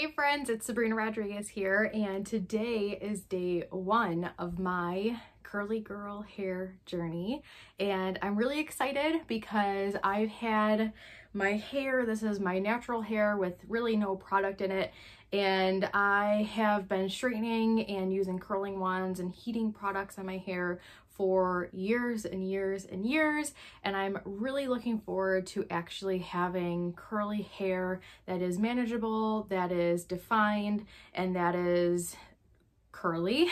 Hey friends, it's Sabrina Rodriguez here, and today is day one of my curly girl hair journey, and I'm really excited because I've had my hair, this is my natural hair with really no product in it, and I have been straightening and using curling wands and heating products on my hair for years and years and years, and I'm really looking forward to actually having curly hair that is manageable, that is defined, and that is curly.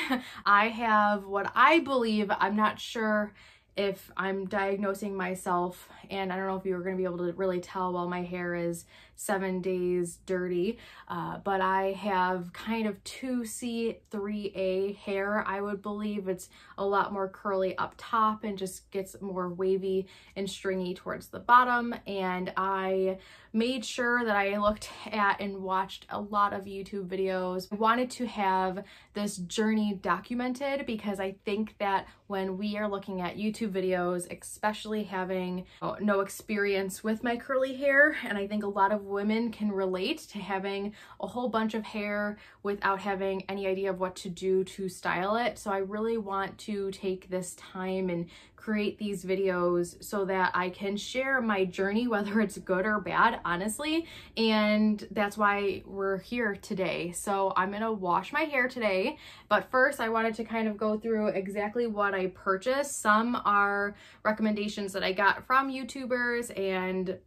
I have what I believe, I'm not sure if I'm diagnosing myself, and I don't know if you're going to be able to really tell while my hair is 7 days dirty, but I have kind of 2C, 3A hair. I would believe it's a lot more curly up top and just gets more wavy and stringy towards the bottom. And I made sure that I looked at and watched a lot of YouTube videos. I wanted to have this journey documented because I think that when we are looking at YouTube videos, especially having no experience with my curly hair, and I think a lot of women can relate to having a whole bunch of hair without having any idea of what to do to style it. So I really want to take this time and create these videos so that I can share my journey, whether it's good or bad, honestly, and that's why we're here today. So I'm gonna wash my hair today, but first I wanted to kind of go through exactly what I purchased. Some are recommendations that I got from YouTubers, and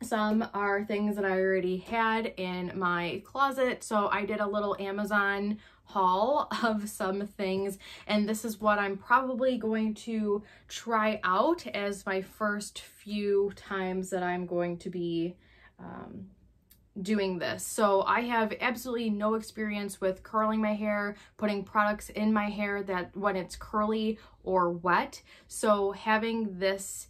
some are things that I already had in my closet. So I did a little Amazon haul of some things, and this is what I'm probably going to try out as my first few times that I'm going to be doing this. So I have absolutely no experience with curling my hair, putting products in my hair that when it's curly or wet. So having this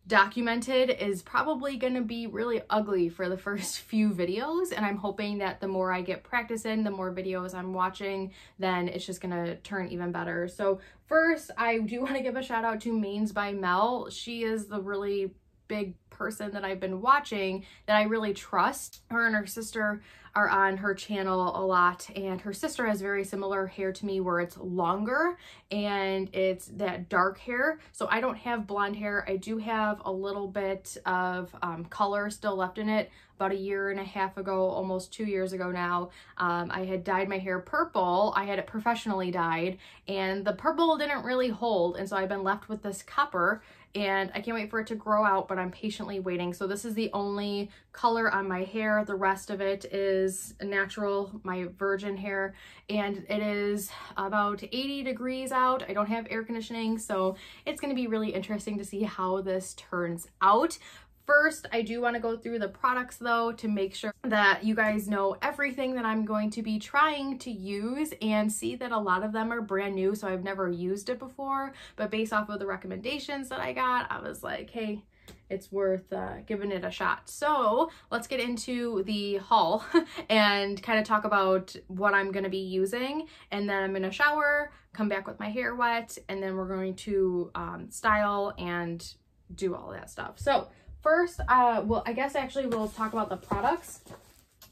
documented is probably going to be really ugly for the first few videos, and I'm hoping that the more I get practice in, the more videos I'm watching, then it's just going to turn even better. So first, I do want to give a shout out to Mains by Mel. She is the really big person that I've been watching that I really trust. Her and her sister are on her channel a lot, and her sister has very similar hair to me where it's longer and it's that dark hair. So I don't have blonde hair. I do have a little bit of color still left in it. About 1.5 years ago, almost 2 years ago now, I had dyed my hair purple. I had it professionally dyed, and the purple didn't really hold, and so I've been left with this copper, and I can't wait for it to grow out, but I'm patiently waiting. So this is the only color on my hair. The rest of it is natural, my virgin hair, and it is about 80 degrees out. I don't have air conditioning, so it's going to be really interesting to see how this turns out. First, I do want to go through the products though to make sure that you guys know everything that I'm going to be trying to use, and see that a lot of them are brand new, so I've never used it before, but based off of the recommendations that I got, I was like, hey, it's worth giving it a shot. So let's get into the haul and kind of talk about what I'm going to be using, and then I'm going to shower, come back with my hair wet, and then we're going to style and do all that stuff. So first, well, I guess actually we'll talk about the products.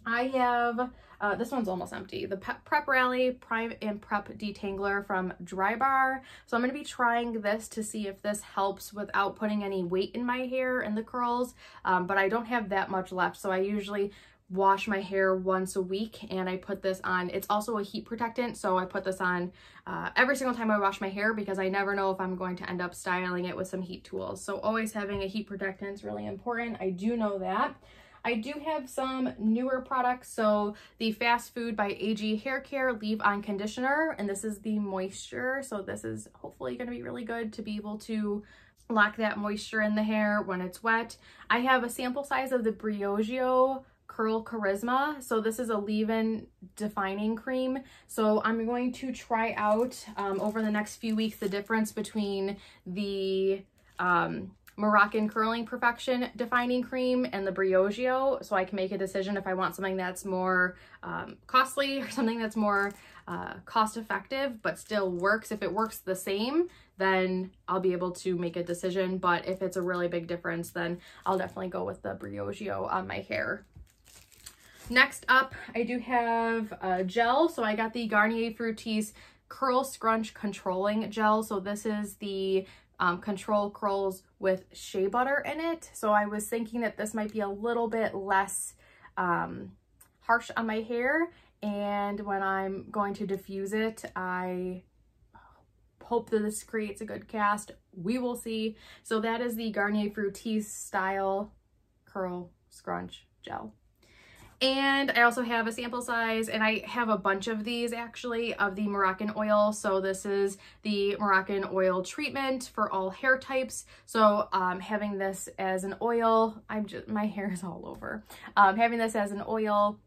I have, this one's almost empty, the Prep Rally Prime and Prep Detangler from Drybar. So I'm going to be trying this to see if this helps without putting any weight in my hair and the curls, but I don't have that much left, so I usually wash my hair once a week, and I put this on. It's also a heat protectant, so I put this on every single time I wash my hair because I never know if I'm going to end up styling it with some heat tools. So always having a heat protectant is really important. I do know that. I do have some newer products. So the Fast Food by AG Hair Care Leave-On Conditioner, and this is the moisture. So this is hopefully going to be really good to be able to lock that moisture in the hair when it's wet. I have a sample size of the Briogeo Curl Charisma. So this is a leave-in defining cream. So I'm going to try out over the next few weeks the difference between the Moroccan Curling Perfection Defining Cream and the Briogeo, so I can make a decision if I want something that's more costly or something that's more cost effective but still works. If it works the same, then I'll be able to make a decision, but if it's a really big difference, then I'll definitely go with the Briogeo on my hair. Next up, I do have a gel. So I got the Garnier Fructis Curl Scrunch Controlling Gel. So this is the control curls with shea butter in it. So I was thinking that this might be a little bit less harsh on my hair. And when I'm going to diffuse it, I hope that this creates a good cast. We will see. So that is the Garnier Fructis Style Curl Scrunch Gel. And I also have a sample size, and I have a bunch of these actually, of the Moroccanoil. So this is the Moroccanoil Treatment for all hair types. So having this as an oil, my hair is all over. Having this as an oil,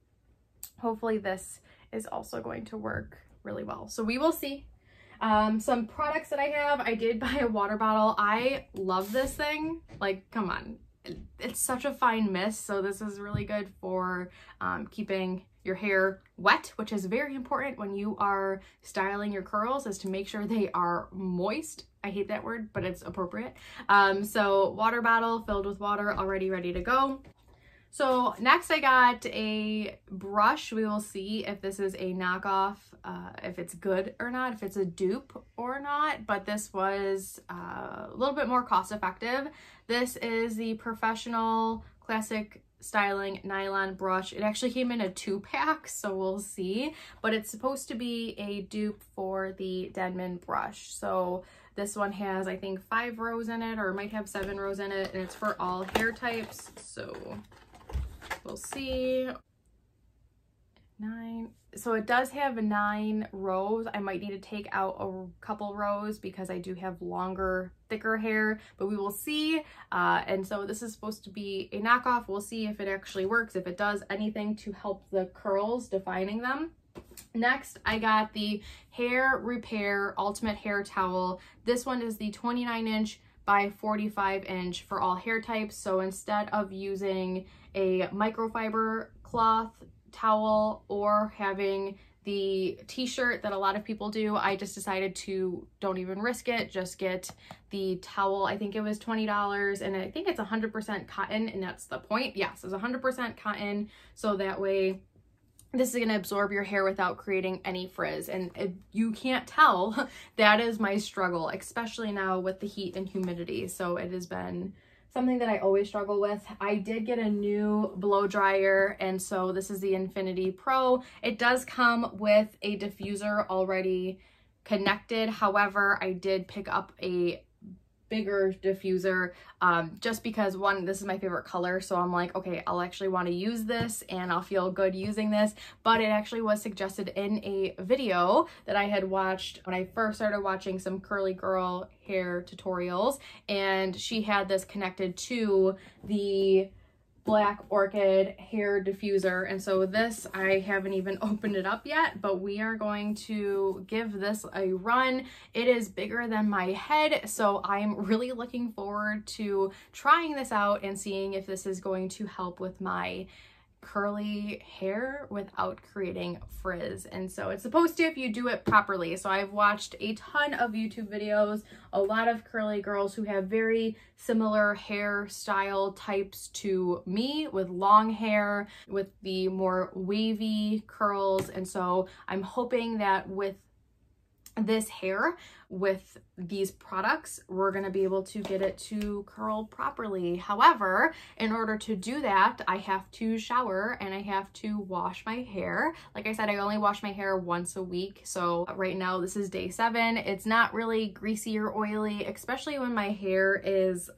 hopefully this is also going to work really well. So we will see. Some products that I have, I did buy a water bottle. I love this thing. Like, come on. It's such a fine mist, so this is really good for keeping your hair wet, which is very important when you are styling your curls, is to make sure they are moist. I hate that word, but it's appropriate. So water bottle filled with water, already ready to go. So next I got a brush. We will see if this is a knockoff, if it's good or not, if it's a dupe or not, but this was a little bit more cost effective. This is the Professional Classic Styling Nylon Brush. It actually came in a 2-pack, so we'll see, but it's supposed to be a dupe for the Denman brush. So this one has, I think, 5 rows in it, or it might have 7 rows in it, and it's for all hair types. So we'll see. 9. So it does have 9 rows. I might need to take out a couple rows because I do have longer, thicker hair, but we will see. And so this is supposed to be a knockoff. We'll see if it actually works, if it does anything to help the curls, defining them. Next, I got the RePear Ultimate Hair Towel. This one is the 29-inch by 45-inch for all hair types. So instead of using a microfiber cloth towel or having the t-shirt that a lot of people do, I just decided to don't even risk it, just get the towel. I think it was $20, and I think it's 100% cotton, and that's the point. Yes, it's 100% cotton, so that way this is going to absorb your hair without creating any frizz. And if you can't tell, that is my struggle, especially now with the heat and humidity. So it has been something that I always struggle with. I did get a new blow dryer, and so this is the INFINITIPRO. It does come with a diffuser already connected. However, I did pick up a bigger diffuser just because, one, this is my favorite color, so I'm like, okay, I'll actually want to use this and I'll feel good using this. But it actually was suggested in a video that I had watched when I first started watching some curly girl hair tutorials, and she had this connected to the black Orchid hair diffuser. And so this, I haven't even opened it up yet, but we are going to give this a run. It is bigger than my head, so I'm really looking forward to trying this out and seeing if this is going to help with my curly hair without creating frizz. And so it's supposed to, if you do it properly. So I've watched a ton of YouTube videos, a lot of curly girls who have very similar hairstyle types to me, with long hair, with the more wavy curls. And so I'm hoping that with this hair, with these products, we're going to be able to get it to curl properly. However, in order to do that, I have to shower and I have to wash my hair. Like I said, I only wash my hair once a week. So right now this is day 7. It's not really greasy or oily, especially when my hair is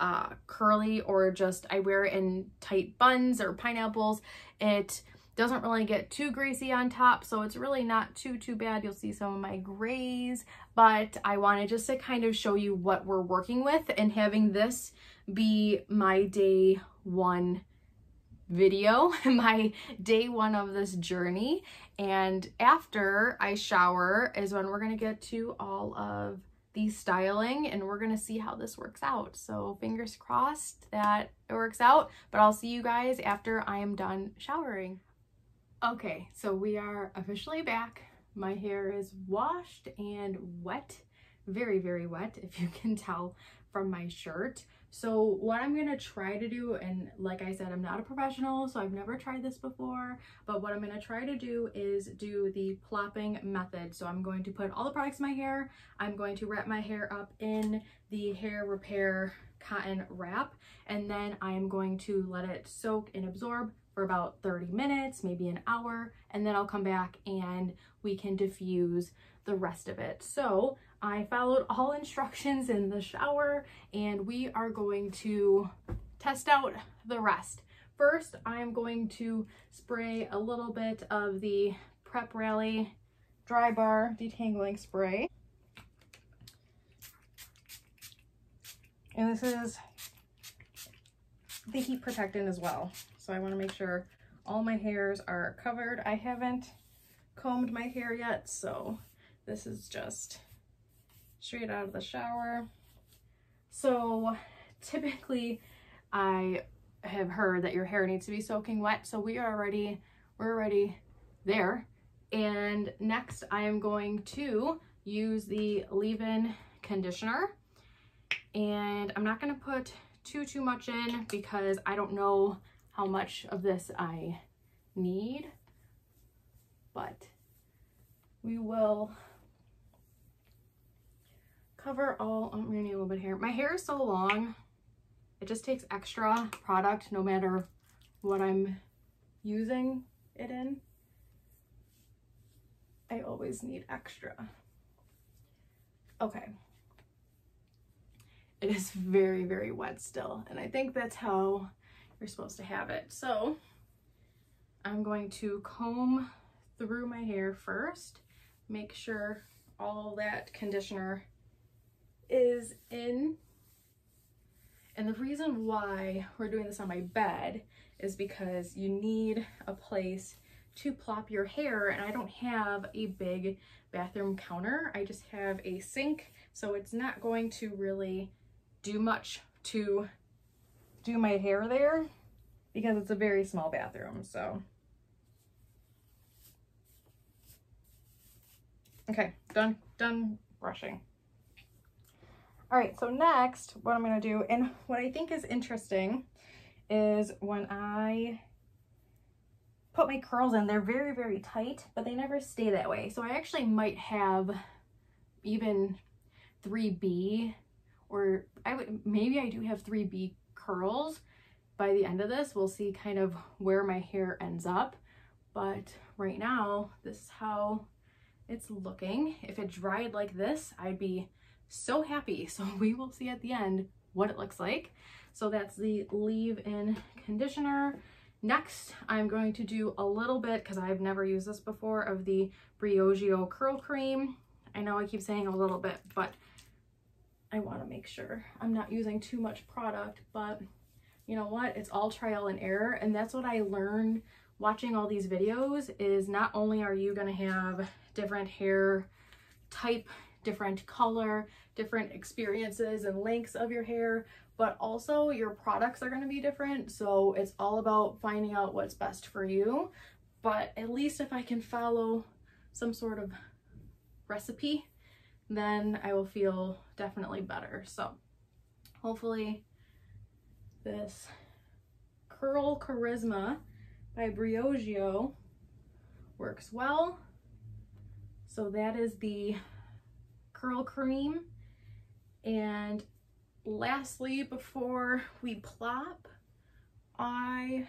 curly, or just I wear it in tight buns or pineapples. It doesn't really get too greasy on top, so it's really not too bad. You'll see some of my grays, but I wanted just to kind of show you what we're working with, and having this be my day 1 video, my day 1 of this journey. And after I shower is when we're gonna get to all of the styling, and we're gonna see how this works out. So fingers crossed that it works out, but I'll see you guys after I am done showering. Okay, so we are officially back. My hair is washed and wet, very, very wet, if you can tell from my shirt. So what I'm gonna try to do, and like I said, I'm not a professional, so I've never tried this before, but what I'm gonna try to do is do the plopping method. So I'm going to put all the products in my hair. I'm going to wrap my hair up in the Hair Repair cotton wrap, and then I'm going to let it soak and absorb for about 30 minutes, maybe an hour, and then I'll come back and we can diffuse the rest of it. So I followed all instructions in the shower, and we are going to test out the rest. First, I'm going to spray a little bit of the Prep Rally Drybar detangling spray. And this is the heat protectant as well. So I want to make sure all my hairs are covered. I haven't combed my hair yet, so this is just straight out of the shower. So typically I have heard that your hair needs to be soaking wet, so we're already there. And next I am going to use the leave-in conditioner, and I'm not going to put too much in because I don't know how much of this I need, but we will cover all. I'm gonna need a little bit of hair. My hair is so long, it just takes extra product no matter what I'm using it in. I always need extra. Okay. It is very wet still, and I think that's how you're supposed to have it. So I'm going to comb through my hair first, make sure all that conditioner is in. And the reason why we're doing this on my bed is because you need a place to plop your hair, and I don't have a big bathroom counter. I just have a sink, so it's not going to really do much to do my hair there because it's a very small bathroom. So okay, done brushing. All right, so next what I'm gonna do, and what I think is interesting, is when I put my curls in, they're very tight, but they never stay that way. So I actually might have even 3B, or maybe I do have 3B curls by the end of this. We'll see kind of where my hair ends up, but right now this is how it's looking. If it dried like this, I'd be so happy. So we will see at the end what it looks like. So that's the leave-in conditioner. Next, I'm going to do a little bit, because I've never used this before, of the Briogeo curl cream. I know I keep saying a little bit, but I want to make sure I'm not using too much product. But you know what? It's all trial and error, and that's what I learned watching all these videos, is not only are you going to have different hair type, different color, different experiences and lengths of your hair, but also your products are going to be different. So it's all about finding out what's best for you. But at least if I can follow some sort of recipe, then I will feel definitely better. So hopefully this Curl Charisma by Briogeo works well. So that is the curl cream. And lastly, before we plop, I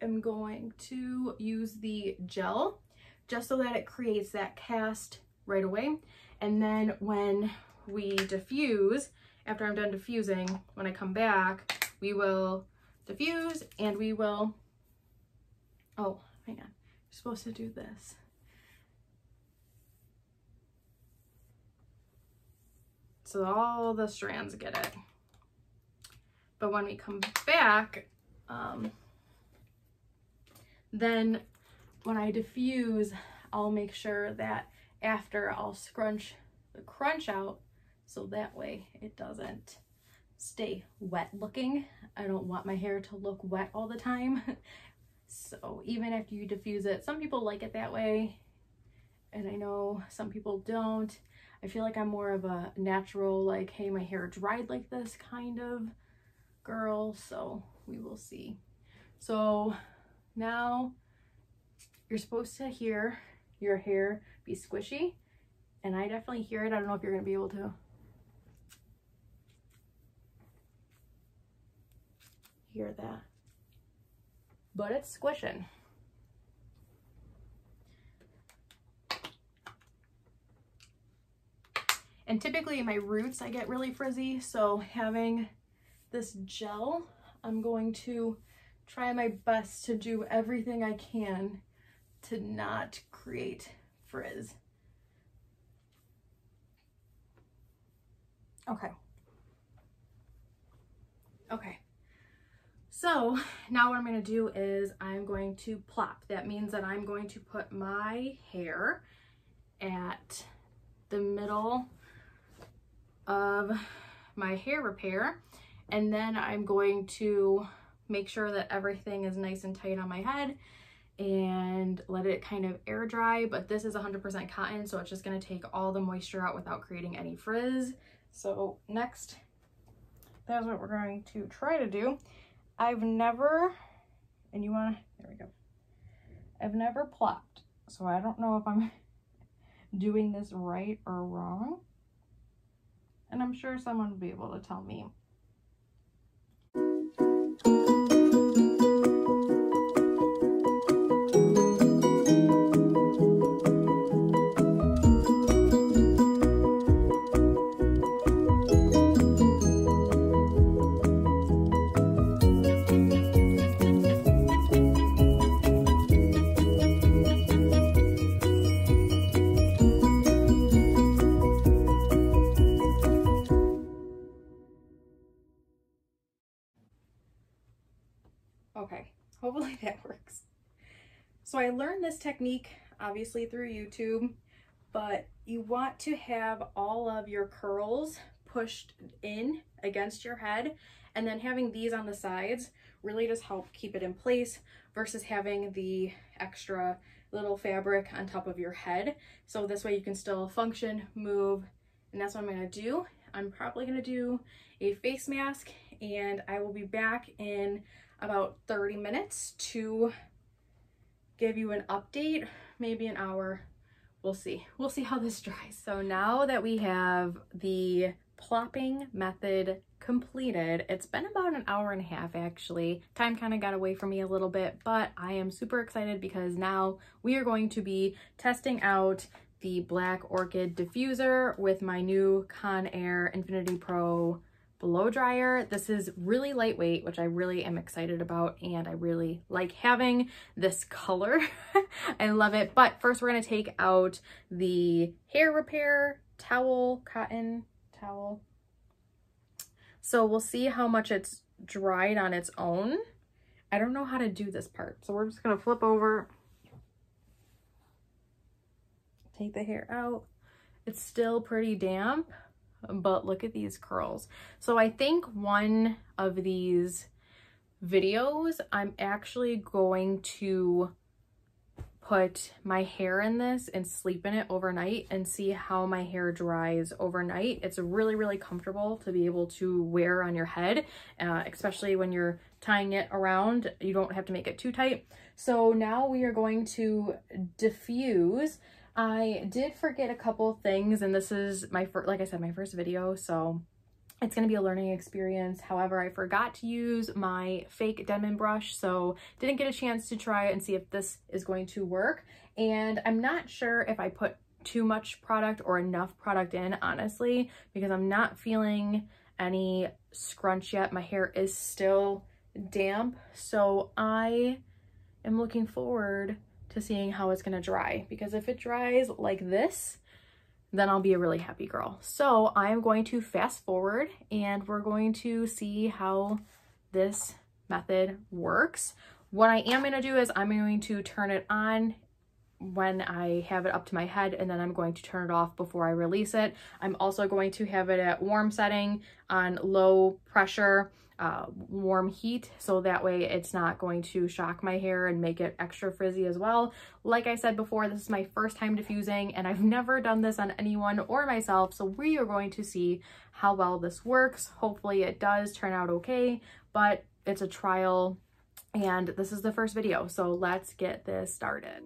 am going to use the gel just so that it creates that cast right away. And then when we diffuse, after I'm done diffusing, when I come back, we will diffuse and we will, oh, hang on, you're supposed to do this. So all the strands get it. But when we come back, then when I diffuse, I'll make sure that after I'll scrunch the crunch out, so that way it doesn't stay wet looking. I don't want my hair to look wet all the time. So even after you diffuse it, some people like it that way, and I know some people don't. I feel like I'm more of a natural, like, hey, my hair dried like this kind of girl, so we will see. So now you're supposed to hear your hair be squishy, and I definitely hear it. I don't know if you're gonna be able to hear that, but it's squishing. And typically my roots, I get really frizzy, so having this gel, I'm going to try my best to do everything I can to not create frizz. Okay. Okay. So now what I'm going to do is I'm going to plop. That means that I'm going to put my hair at the middle of my hair repair, and then I'm going to make sure that everything is nice and tight on my head and let it kind of air dry. But this is 100% cotton, so it's just going to take all the moisture out without creating any frizz. So next, that's what we're going to try to do. I've never, and you want to, there we go. I've never plopped, so I don't know if I'm doing this right or wrong. And I'm sure someone will be able to tell me. Okay, hopefully that works. So I learned this technique obviously through YouTube, but you want to have all of your curls pushed in against your head, and then having these on the sides really just help keep it in place versus having the extra little fabric on top of your head. So this way you can still function, move, and that's what I'm gonna do. I'm probably gonna do a face mask, and I will be back in about 30 minutes to give you an update, maybe an hour. We'll see. We'll see how this dries. So now that we have the plopping method completed, it's been about an hour and a half actually. Time kind of got away from me a little bit, but I am super excited because now we are going to be testing out the Black Orchid diffuser with my new CONAIR INFINITIPRO blow dryer. This is really lightweight, which I really am excited about, and I really like having this color. I love it. But first we're going to take out the hair repair towel, cotton towel. So we'll see how much it's dried on its own. I don't know how to do this part, so we're just going to flip over, take the hair out. It's still pretty damp, but look at these curls. So I think one of these videos, I'm actually going to put my hair in this and sleep in it overnight and see how my hair dries overnight. It's really, really comfortable to be able to wear on your head, especially when you're tying it around. You don't have to make it too tight. So now we are going to diffuse. I did forget a couple things, and this is my first, like I said, my first video, so it's going to be a learning experience. However, I forgot to use my fake Denman brush, so didn't get a chance to try it and see if this is going to work. And I'm not sure if I put too much product or enough product in, honestly, because I'm not feeling any scrunch yet. My hair is still damp, so I am looking forward to seeing how it's gonna dry, because if it dries like this, then I'll be a really happy girl. So I'm going to fast forward and we're going to see how this method works. What I am gonna do is I'm going to turn it on when I have it up to my head, and then I'm going to turn it off before I release it. I'm also going to have it at warm setting on low pressure warm heat, so that way it's not going to shock my hair and make it extra frizzy as well. Like I said before, this is my first time diffusing and I've never done this on anyone or myself, so we are going to see how well this works. Hopefully it does turn out okay, but it's a trial and this is the first video, so let's get this started.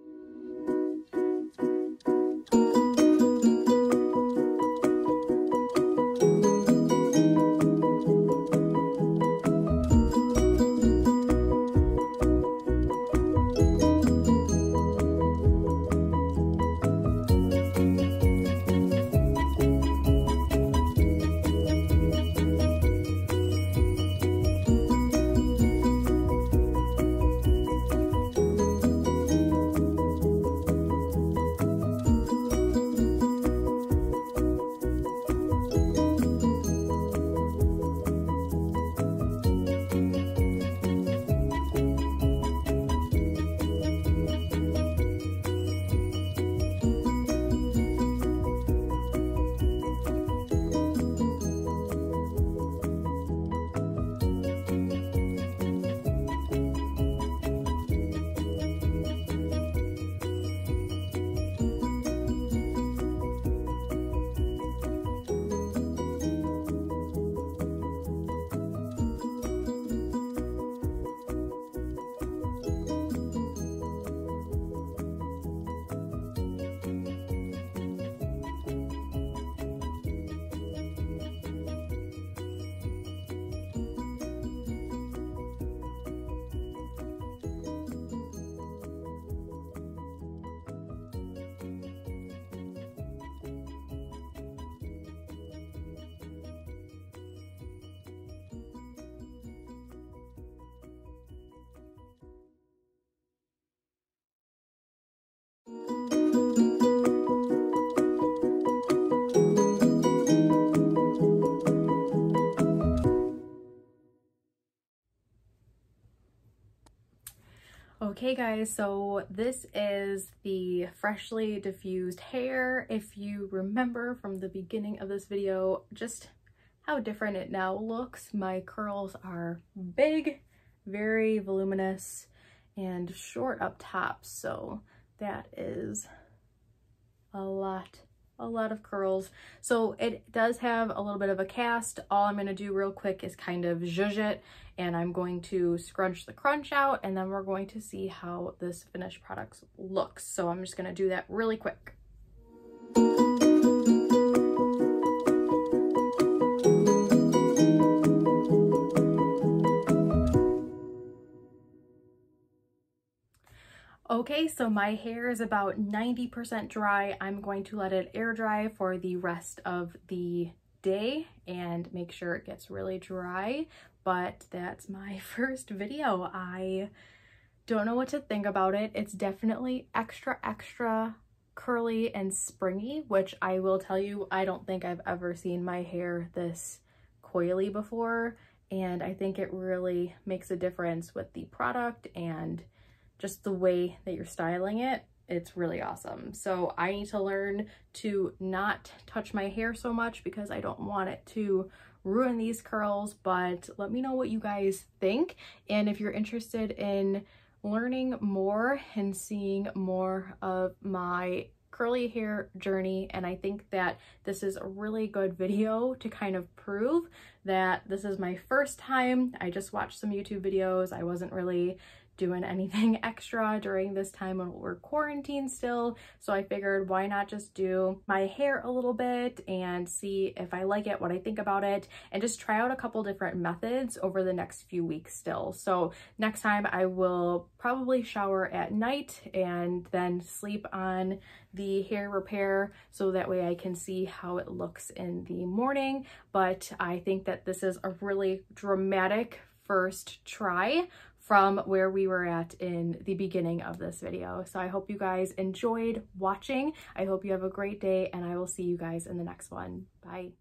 Okay guys, so this is the freshly diffused hair. If you remember from the beginning of this video, just how different it now looks. My curls are big, very voluminous, and short up top, so that is a lot of curls. So it does have a little bit of a cast. All I'm going to do real quick is kind of zhuzh it, and I'm going to scrunch the crunch out, and then we're going to see how this finished product looks. So I'm just going to do that really quick. Okay, so my hair is about 90% dry. I'm going to let it air dry for the rest of the day and make sure it gets really dry, but that's my first video. I don't know what to think about it. It's definitely extra curly and springy, which I will tell you, I don't think I've ever seen my hair this coily before, and I think it really makes a difference with the product and just the way that you're styling it. It's really awesome. So I need to learn to not touch my hair so much because I don't want it to ruin these curls, but let me know what you guys think. And if you're interested in learning more and seeing more of my curly hair journey, and I think that this is a really good video to kind of prove that this is my first time. I just watched some YouTube videos. I wasn't really doing anything extra during this time when we're quarantined still, so I figured why not just do my hair a little bit and see if I like it, what I think about it, and just try out a couple different methods over the next few weeks still. So next time I will probably shower at night and then sleep on the hair repair so that way I can see how it looks in the morning. But I think that this is a really dramatic first try from where we were at in the beginning of this video. So I hope you guys enjoyed watching. I hope you have a great day, and I will see you guys in the next one. Bye.